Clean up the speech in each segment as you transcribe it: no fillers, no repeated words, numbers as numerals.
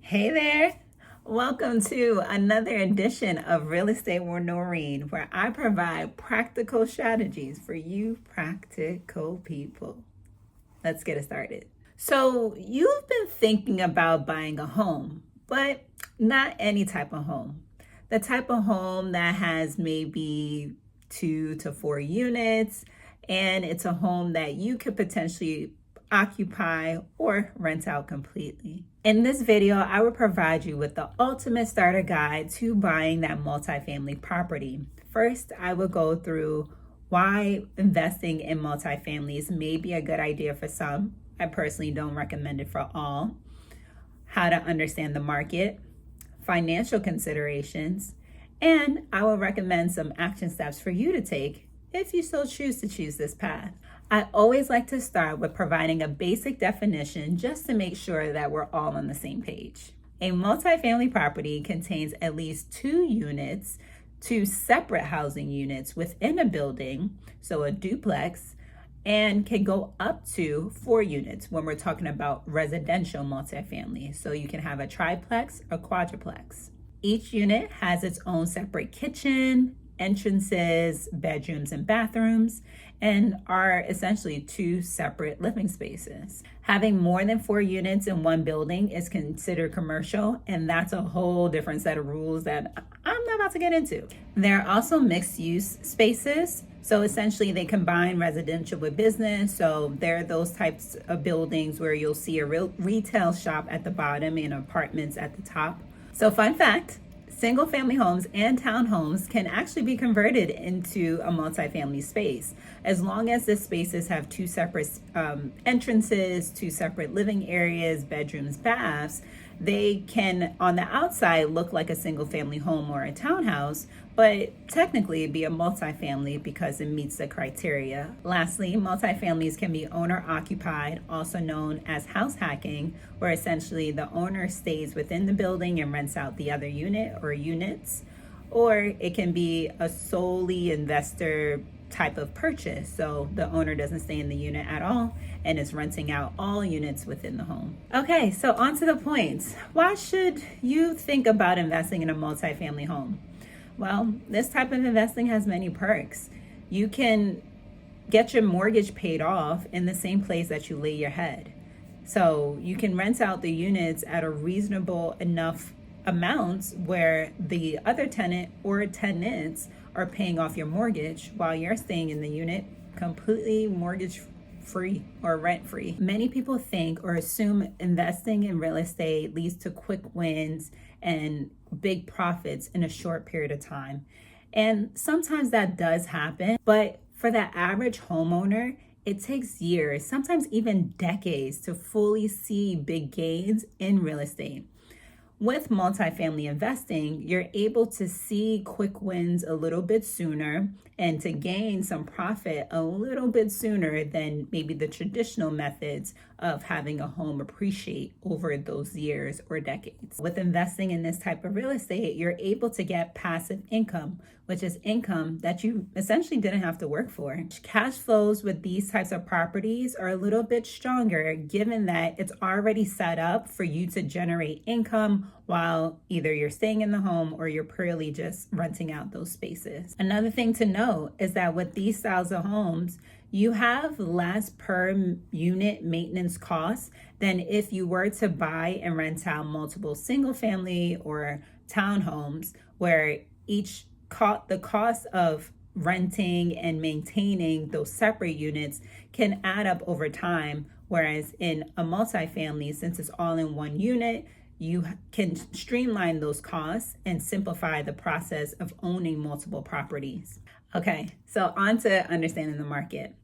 Hey there. Welcome to another edition of Real Estate with Noreen, where I provide practical strategies for you practical people. Let's get it started. So, you've been thinking about buying a home, but not any type of home. The type of home that has maybe 2 to 4 units, and it's a home that you could potentially occupy or rent out completely. In this video, I will provide you with the ultimate starter guide to buying that multifamily property. First, I will go through why investing in multifamilies may be a good idea for some. I personally don't recommend it for all. How to understand the market, financial considerations, and I will recommend some action steps for you to take if you still choose to choose this path. I always like to start with providing a basic definition just to make sure that we're all on the same page. A multifamily property contains at least 2 units, 2 separate housing units within a building, so a duplex, and can go up to 4 units when we're talking about residential multifamily. So you can have a triplex or quadruplex. Each unit has its own separate kitchen, entrances, bedrooms, and bathrooms, and are essentially 2 separate living spaces. Having more than 4 units in one building is considered commercial, and that's a whole different set of rules that I'm not about to get into. There are also mixed use spaces. So essentially they combine residential with business. So there are those types of buildings where you'll see a real retail shop at the bottom and apartments at the top. So fun fact, single family homes and townhomes can actually be converted into a multifamily space as long as the spaces have 2 separate entrances, 2 separate living areas, bedrooms, baths. They can on the outside look like a single family home or a townhouse, but technically be a multifamily because it meets the criteria. Lastly, multifamilies can be owner occupied, also known as house hacking, where essentially the owner stays within the building and rents out the other unit or units, or it can be a solely investor type of purchase. So the owner doesn't stay in the unit at all and is renting out all units within the home. Okay, so on to the points. Why should you think about investing in a multifamily home? Well, this type of investing has many perks. You can get your mortgage paid off in the same place that you lay your head. So you can rent out the units at a reasonable enough amounts where the other tenant or tenants are paying off your mortgage while you're staying in the unit completely mortgage free or rent free. Many people think or assume investing in real estate leads to quick wins and big profits in a short period of time. And sometimes that does happen, but for the average homeowner, it takes years, sometimes even decades, to fully see big gains in real estate. With multifamily investing, you're able to see quick wins a little bit sooner and to gain some profit a little bit sooner than maybe the traditional methods of having a home appreciate over those years or decades. With investing in this type of real estate, you're able to get passive income, which is income that you essentially didn't have to work for. Cash flows with these types of properties are a little bit stronger given that it's already set up for you to generate income while either you're staying in the home or you're purely just renting out those spaces. Another thing to note is that with these styles of homes, you have less per unit maintenance costs than if you were to buy and rent out multiple single family or townhomes where the cost of renting and maintaining those separate units can add up over time. Whereas in a multifamily, since it's all in one unit, you can streamline those costs and simplify the process of owning multiple properties. Okay, so on to understanding the market.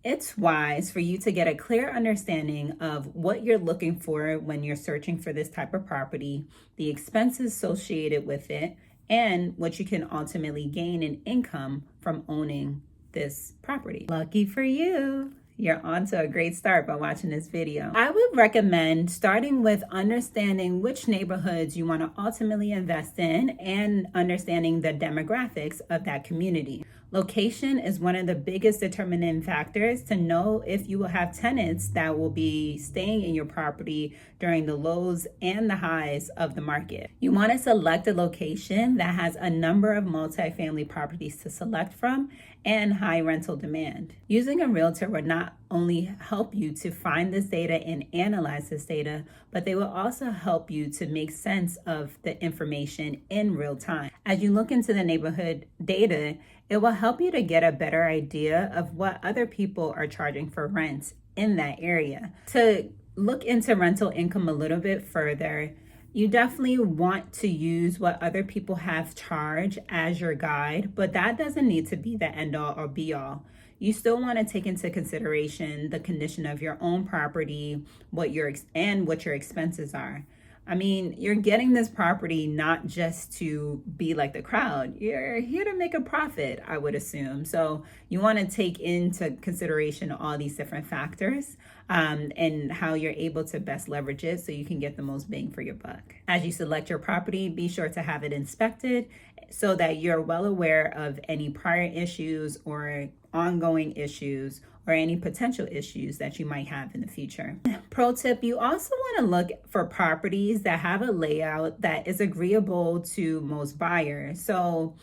It's wise for you to get a clear understanding of what you're looking for when you're searching for this type of property, the expenses associated with it, and what you can ultimately gain in income from owning this property. Lucky for you, you're on to a great start by watching this video. I would recommend starting with understanding which neighborhoods you want to ultimately invest in and understanding the demographics of that community. Location is one of the biggest determining factors to know if you will have tenants that will be staying in your property during the lows and the highs of the market. You want to select a location that has a number of multifamily properties to select from and high rental demand. Using a realtor will not only help you to find this data and analyze this data, but they will also help you to make sense of the information in real time. As you look into the neighborhood data, it will help you to get a better idea of what other people are charging for rent in that area. To look into rental income a little bit further, you definitely want to use what other people have charged as your guide, but that doesn't need to be the end all or be all. You still want to take into consideration the condition of your own property, what your expenses are. I mean, you're getting this property not just to be like the crowd. You're here to make a profit, I would assume. So you want to take into consideration all these different factors and how you're able to best leverage it so you can get the most bang for your buck. As you select your property, be sure to have it inspected so that you're well aware of any prior issues or ongoing issues or any potential issues that you might have in the future. Pro tip, you also want to look for properties that have a layout that is agreeable to most buyers. So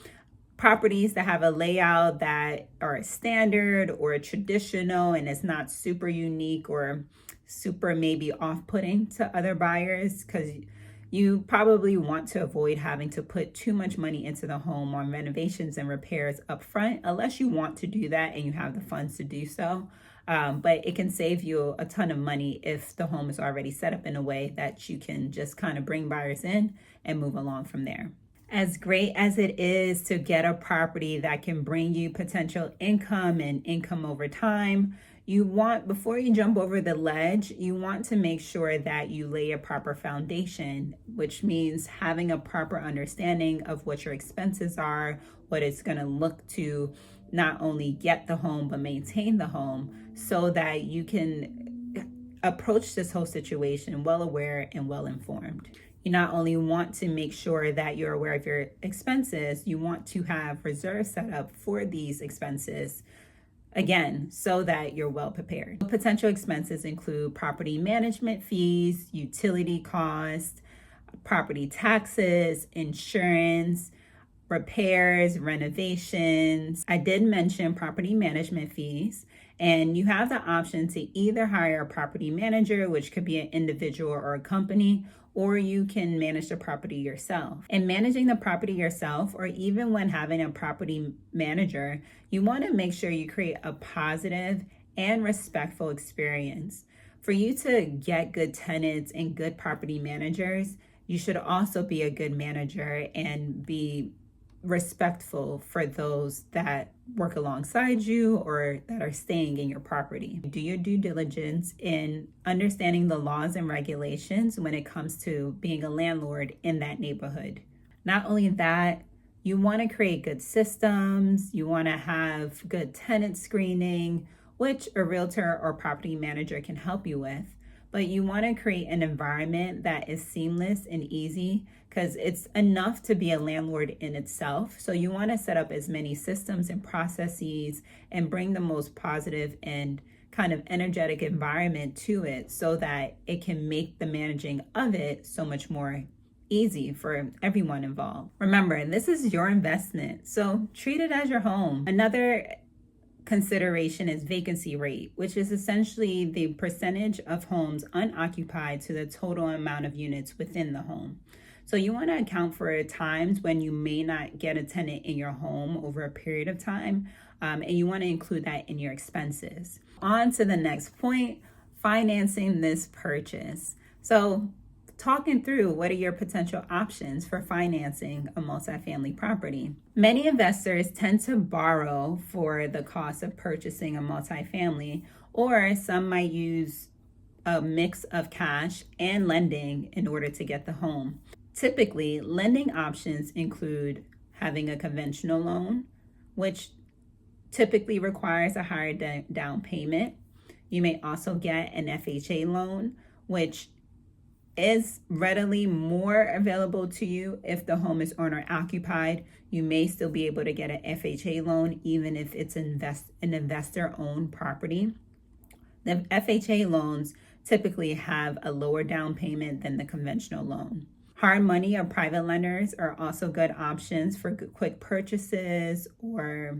properties that have a layout that are standard or traditional and it's not super unique or super maybe off-putting to other buyers, because you probably want to avoid having to put too much money into the home on renovations and repairs up front, unless you want to do that and you have the funds to do so. But it can save you a ton of money if the home is already set up in a way that you can just kind of bring buyers in and move along from there. As great as it is to get a property that can bring you potential income and income over time, you want, before you jump over the ledge, you want to make sure that you lay a proper foundation, which means having a proper understanding of what your expenses are, what it's going to look to not only get the home, but maintain the home so that you can approach this whole situation well aware and well informed. You not only want to make sure that you're aware of your expenses, you want to have reserves set up for these expenses, again, so that you're well prepared. Potential expenses include property management fees, utility costs, property taxes, insurance, repairs, renovations. I did mention property management fees, and you have the option to either hire a property manager, which could be an individual or a company, or you can manage the property yourself. And managing the property yourself, or even when having a property manager, you want to make sure you create a positive and respectful experience. For you to get good tenants and good property managers, you should also be a good manager and be respectful for those that work alongside you or that are staying in your property. Do your due diligence in understanding the laws and regulations when it comes to being a landlord in that neighborhood. Not only that, you want to create good systems, you want to have good tenant screening, which a realtor or property manager can help you with. But you want to create an environment that is seamless and easy, because it's enough to be a landlord in itself. So you want to set up as many systems and processes and bring the most positive and kind of energetic environment to it so that it can make the managing of it so much more easy for everyone involved. Remember, this is your investment, so treat it as your home. Another consideration is vacancy rate, which is essentially the percentage of homes unoccupied to the total amount of units within the home. So you want to account for times when you may not get a tenant in your home over a period of time, and you want to include that in your expenses. On to the next point, financing this purchase. So talking through what are your potential options for financing a multifamily property. Many investors tend to borrow for the cost of purchasing a multifamily, or some might use a mix of cash and lending in order to get the home. Typically, lending options include having a conventional loan, which typically requires a higher down payment. You may also get an FHA loan, which is readily more available to you if the home is owner occupied. You may still be able to get an FHA loan even if it's an investor owned property. The FHA loans typically have a lower down payment than the conventional loan. Hard money or private lenders are also good options for quick purchases or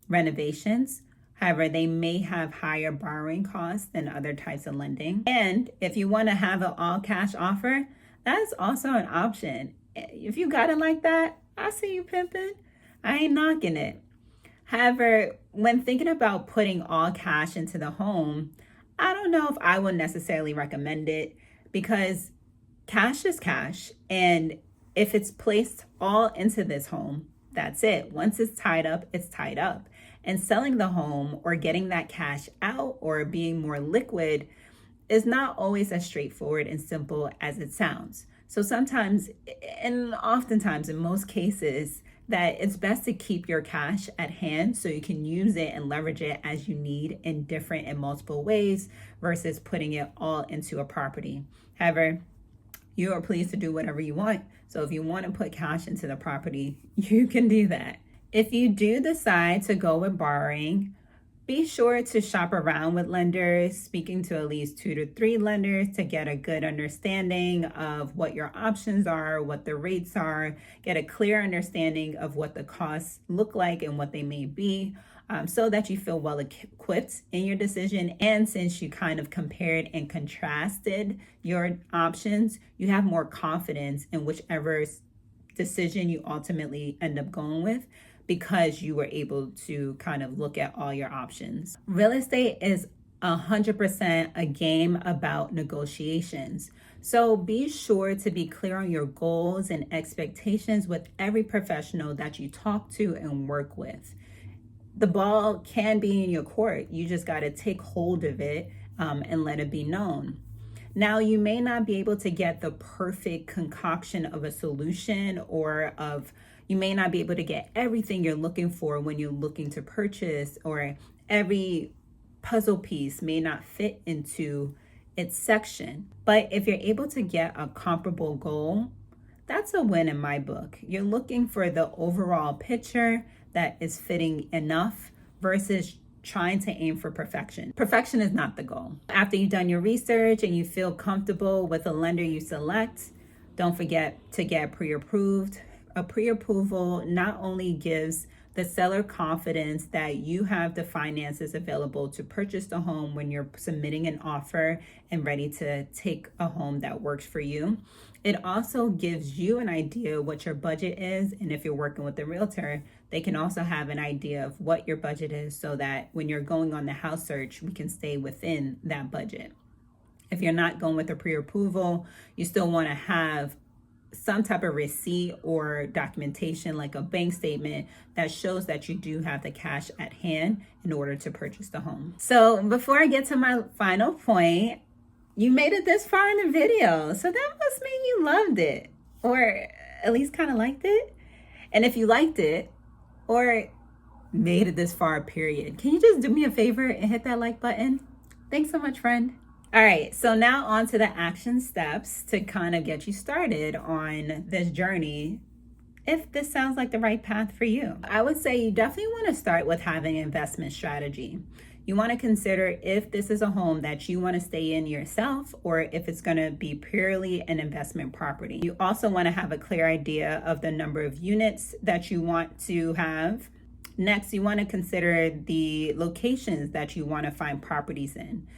renovations. However, they may have higher borrowing costs than other types of lending. And if you want to have an all cash offer, that's also an option. If you got it like that, I see you pimping. I ain't knocking it. However, when thinking about putting all cash into the home, I don't know if I would necessarily recommend it, because cash is cash. And if it's placed all into this home, that's it. Once it's tied up, it's tied up. And selling the home or getting that cash out or being more liquid is not always as straightforward and simple as it sounds. So sometimes, and oftentimes in most cases, that it's best to keep your cash at hand so you can use it and leverage it as you need in different and multiple ways versus putting it all into a property. However, you are pleased to do whatever you want. So if you want to put cash into the property, you can do that. If you do decide to go with borrowing, be sure to shop around with lenders, speaking to at least 2 to 3 lenders to get a good understanding of what your options are, what the rates are, get a clear understanding of what the costs look like and what they may be, so that you feel well equipped in your decision. And since you kind of compared and contrasted your options, you have more confidence in whichever decision you ultimately end up going with, because you were able to kind of look at all your options. Real estate is 100% a game about negotiations. So be sure to be clear on your goals and expectations with every professional that you talk to and work with. The ball can be in your court. You just got to take hold of it and let it be known. Now, you may not be able to get the perfect concoction of a solution, or you may not be able to get everything you're looking for when you're looking to purchase, or every puzzle piece may not fit into its section. But if you're able to get a comparable goal, that's a win in my book. You're looking for the overall picture that is fitting enough versus trying to aim for perfection. Perfection is not the goal. After you've done your research and you feel comfortable with the lender you select, don't forget to get pre-approved. A pre-approval not only gives the seller confidence that you have the finances available to purchase the home when you're submitting an offer and ready to take a home that works for you. It also gives you an idea what your budget is, and if you're working with a realtor, they can also have an idea of what your budget is, so that when you're going on the house search, we can stay within that budget. If you're not going with a pre-approval, you still want to have some type of receipt or documentation, like a bank statement, that shows that you do have the cash at hand in order to purchase the home. So before I get to my final point, you made it this far in the video, so that must mean you loved it, or at least kind of liked it. And if you liked it, or made it this far, period, can you just do me a favor and hit that like button? Thanks so much, friend. All right, so now on to the action steps to kind of get you started on this journey, if this sounds like the right path for you. I would say you definitely want to start with having an investment strategy. You want to consider if this is a home that you want to stay in yourself, or if it's going to be purely an investment property. You also want to have a clear idea of the number of units that you want to have. Next, you want to consider the locations that you want to find properties in.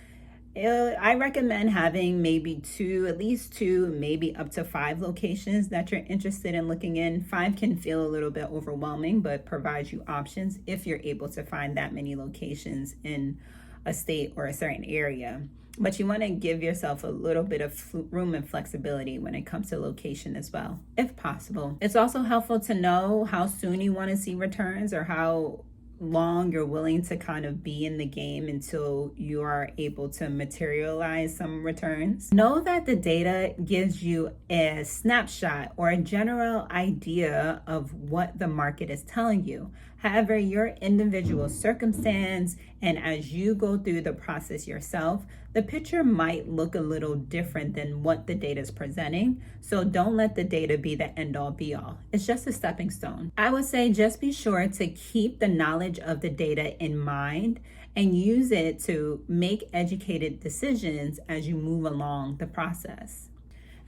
I recommend having at least two, maybe up to 5 locations that you're interested in looking in. 5 can feel a little bit overwhelming, but provides you options if you're able to find that many locations in a state or a certain area. But you want to give yourself a little bit of room and flexibility when it comes to location as well, if possible. It's also helpful to know how soon you want to see returns, or how long you're willing to kind of be in the game until you are able to materialize some returns. Know that the data gives you a snapshot or a general idea of what the market is telling you. However, your individual circumstance and as you go through the process yourself, the picture might look a little different than what the data is presenting. So don't let the data be the end all be all. It's just a stepping stone. I would say just be sure to keep the knowledge of the data in mind and use it to make educated decisions as you move along the process.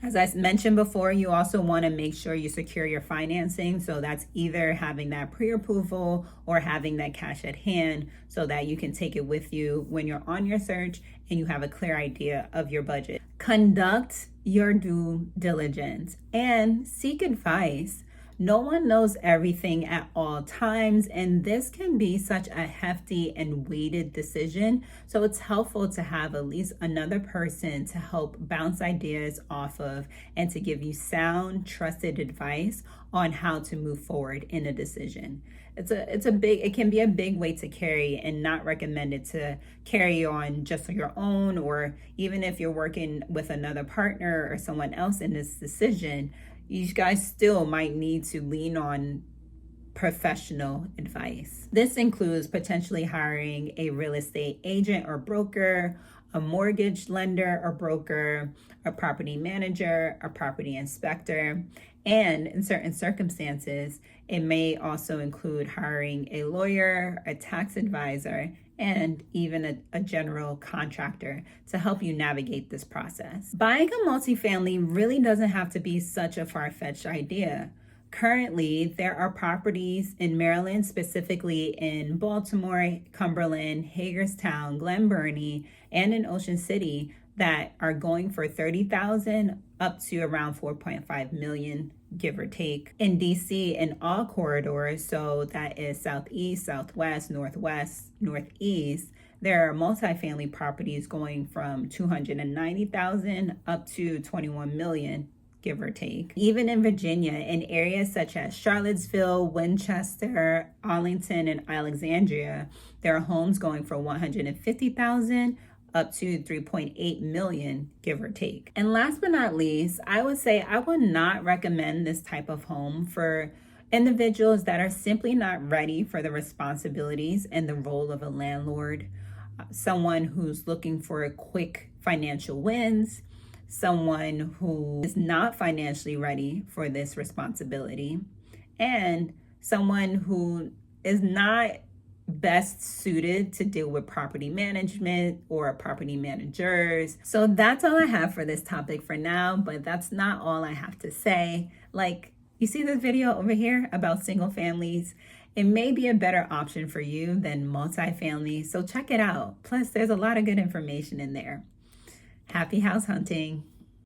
As I mentioned before, you also want to make sure you secure your financing. So that's either having that pre-approval or having that cash at hand so that you can take it with you when you're on your search and you have a clear idea of your budget. Conduct your due diligence and seek advice. No one knows everything at all times, and this can be such a hefty and weighted decision. So it's helpful to have at least another person to help bounce ideas off of and to give you sound, trusted advice on how to move forward in a decision. It can be a big weight to carry and not recommended to carry on just on your own, or even if you're working with another partner or someone else in this decision, you guys still might need to lean on professional advice. This includes potentially hiring a real estate agent or broker, a mortgage lender or broker, a property manager, a property inspector, and in certain circumstances, it may also include hiring a lawyer, a tax advisor, and even a general contractor to help you navigate this process. Buying a multifamily really doesn't have to be such a far-fetched idea. Currently, there are properties in Maryland, specifically in Baltimore, Cumberland, Hagerstown, Glen Burnie, and in Ocean City that are going for $30,000 up to around $4.5 million, give or take. In DC, in all corridors, so that is Southeast, Southwest, Northwest, Northeast, there are multifamily properties going from $290,000 up to $21 million, give or take. Even in Virginia, in areas such as Charlottesville, Winchester, Arlington, and Alexandria, there are homes going for $150,000 up to $3.8 million, give or take. And last but not least, I would say I would not recommend this type of home for individuals that are simply not ready for the responsibilities and the role of a landlord, someone who's looking for quick financial wins, someone who is not financially ready for this responsibility, and someone who is not best suited to deal with property management or property managers. So that's all I have for this topic for now, but that's not all I have to say. Like, you see this video over here about single families? It may be a better option for you than multifamily, so check it out. Plus, there's a lot of good information in there. Happy house hunting.